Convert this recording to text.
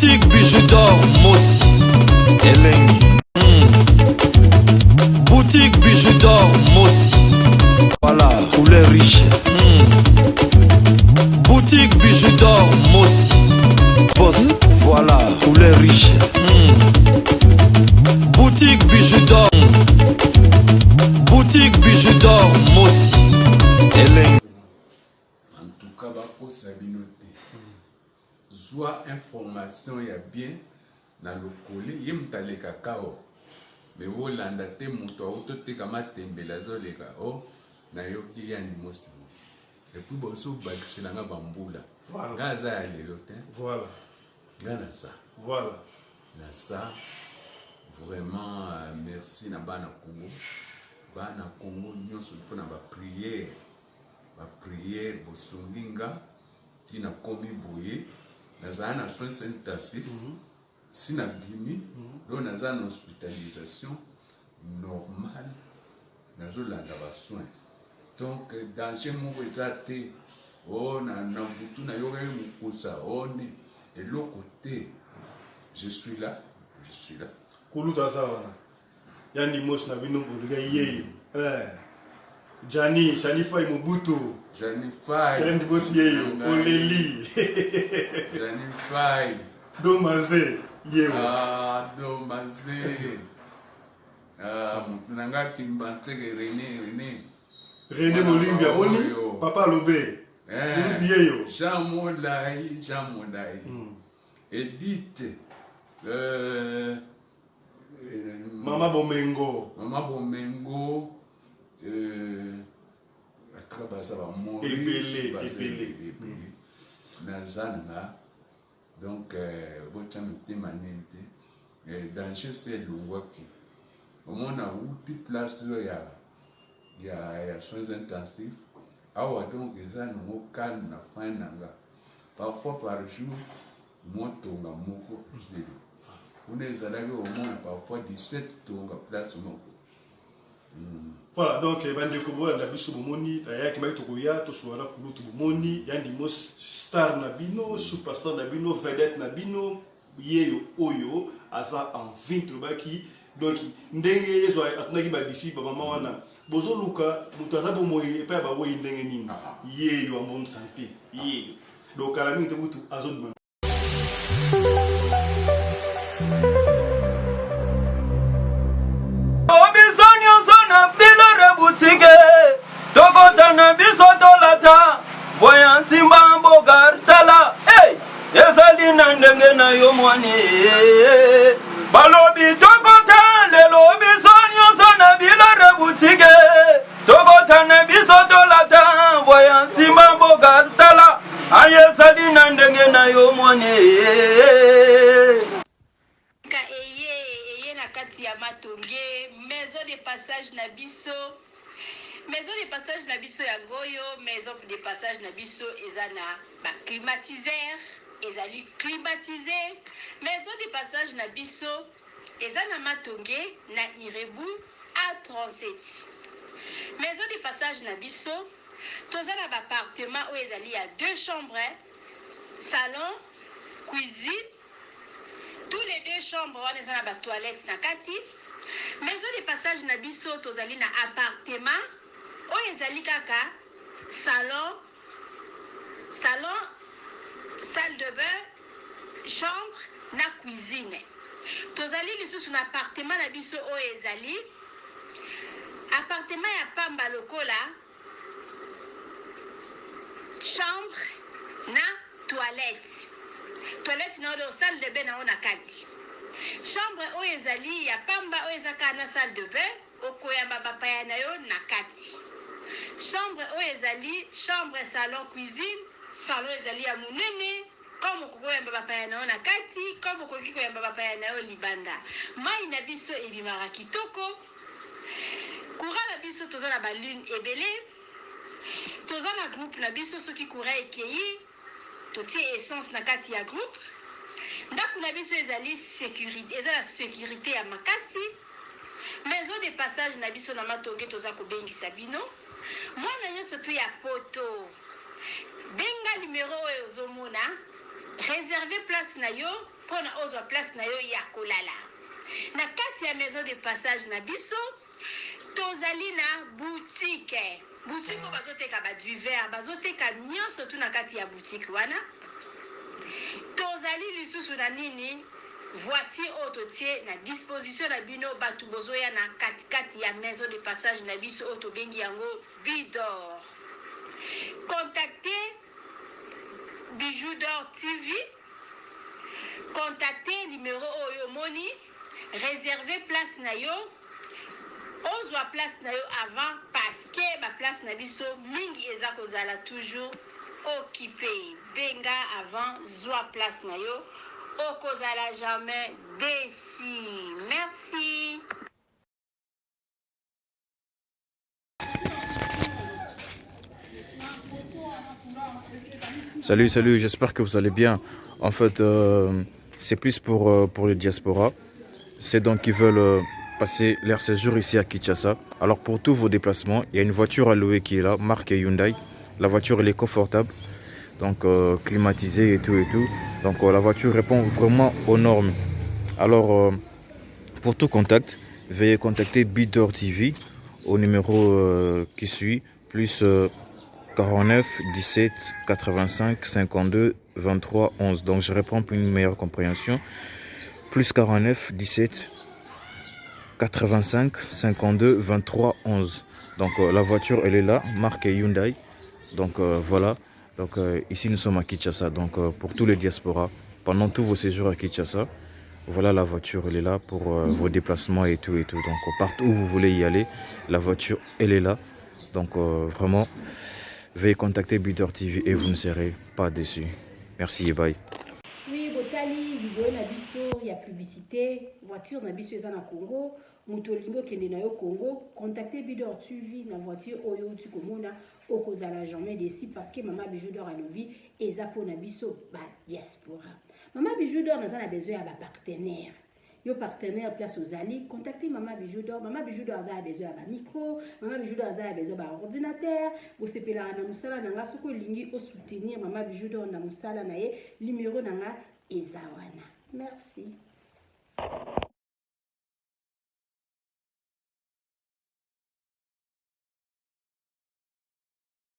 Boutique bijoux d'or Mossi Elengi. Boutique bijoux d'or Mossi. Voilà, couleur riche. Boutique bijoux d'or Mossi. Boss, voilà, couleur riche. Boutique bijoux d'or. Boutique bijoux d'or Mossi Elengi. En tout cas, bako sabinote. Soit information ya bien na lokole yemtale kakao. Mais Wolanda te muto auto te kama tembela zoleka o na yoki ya ni mosi. Et puis boso bakiselanga bambula. Voilà. Gaza ya lelo te. Voilà. Gana ça. Voilà. Na ça vraiment merci na bana Congo. Bana Congo nyonso pona ba prière. Ba prière bosonginga tina komi boye. Naza na soins intensifs. Si na bimi, donc naza na hospitalisation normale, nazo landa ba soins. Donc danger moko ezate o na butu na yoka mukusa one eloko te. Je suis là. Kuluta sawana. Yandi mos na bino buluga yeyo. Jani Fai Mobutu. Jani Fai. Yandi boss yeyo. Oleli. Jani Fai. Domaze yeyo. Domaze. Nanga Kimbantege René Molimbia Oni. Papa Lobe. Yeyo. Jamolai. Edith. Mama Bomengo. Atrabasa ba mori. Epele. Nazana. Donc, votre amitié manente. Danger c'est l'ouaki. Au moins, on a eu place il y a soins intensifs. Awa donc, ils ont un calme na fin nanga. Parfois par jour, moi tonga moko zéro. On est allé au moins parfois 17 tonga place moko. Voilà, donc bande kobola na biso bomoni ya ki maito koya to suwana kulutu bomoni yandi mos star na bino, superstar na bino, vedette na bino, yeyo oyo aza en 20 baki. Donc ndenge yezo atunaki ba disciple mama wana bozo luka mutaza bomoyi epa ba woyi ndenge nini yeyo en bonne santé yeyo. Donc ala mingi te butu azod Tokotana bisoto lata voyant simba mbogartala hey ezali na ndenge na yo mwani balobi tokotana lelo bisonyo zona bilare butike tokotana bisoto lata voyant simba mbogartala ayezali na ndenge na yo mwani eye na kati ya matonge maison de passage na biso. Maison de passage na biso ya goyo, maison de passage na biso ezana ba climatiseur, ezali climatisé. Maison de passage na biso ezana matonge na Irebu A37. Maison de passage na biso tozana ba appartement où ezali ya 2 chambres, salon, cuisine. Tous les 2 chambres wana ezana ba toilette na kati. Maison de passage na biso tozali na appartement oyo ezali kaka salon, salle de bain, chambre na cuisine. Tozali lisusu na appartement na biso oyo ezali appartement ya pamba lokola chambre na toilette na oyo salle de bain na ona kati. Chambre oyo ezali ya pamba oyo ezaka na salle de bain okoyamba bapaya na yo na kati. Chambre oyo ezali chambre, salon, cuisine. Salon ezali ya munene comme kokoyamba bapaya na yo na kati, comme koki koyamba bapaya na yo libanda. Mai na biso ebimaka kitoko. Courant na biso toza na balune ebele. Toza na groupe na biso soki courant ekeyi totie essence na kati ya groupe. Ndako na biso ezali sécurité, ezala sécurité ya makasi. Maison de passage na biso na matonge toza kobengisa bino. Mwana nyonso tu ya poto benga numéro oyo ozomona réserver place na yo mpona ozwa place na yo ya kolala. Na kati ya maison de passage na biso tozali na boutique. Boutique oyo bazoteka baduver, bazoteka nyonso tu na kati ya boutique wana. Tozali lisusu na nini voiture oyo totie na disposition na bino bato bozoya na katikati ya maison de passage na biso oyo tobengi yango Bidor. Contactez Bijou d'Or TV, contactez numéro oyo moni, réservez place na yo, ozwa place na yo avant parce que ba place na biso mingi eza kozala toujours occupé. Benga avant zwa place na yo, okozala jamais déçu. Merci. Salut, salut, j'espère que vous allez bien. En fait, c'est plus pour les diasporas. C'est donc qui veulent passer leur séjour ici à Kinshasa. Alors pour tous vos déplacements, il y a une voiture à louer qui est là, marque Hyundai. La voiture elle est confortable, donc climatisée et tout. Donc la voiture répond vraiment aux normes. Alors pour tout contact, veuillez contacter Bidor TV au numéro qui suit, plus 49 17 85 52 23 11. Donc je réponds pour une meilleure compréhension. Plus 49 17 85 52 23 11. Donc la voiture elle est là, marque Hyundai. Donc voilà. Donc ici nous sommes à Kinshasa. Donc pour tous les diasporas, pendant tous vos séjours à Kinshasa, voilà la voiture elle est là pour vos déplacements et tout. Donc partout où vous voulez y aller, la voiture elle est là. Donc vraiment, veuillez contacter Bidor TV et vous ne serez pas déçus. Merci et bye. Oui, botali vidéo na biso ya publicité, voiture na biso eza na Congo, mutolingo kende na yo Congo, contactez Bidor TV na voiture oyo tu komona okozala jamais déçu parce que Mama Bijou d'Or alobi eza po na biso ba diaspora. Mama Bijou d'Or naza na besoin ya ba partenaire. Yo partenaire place aux alliés, contactez Mama Bijou d'Or. Mama Bijou d'Or a besoin de micro, Mama Bijou d'Or a besoin d'un ordinateur. Vous sepela na musala nanga soko lingi au soutenir Mama Bijou d'Or na musala na ye numéro nanga ezawana. Merci.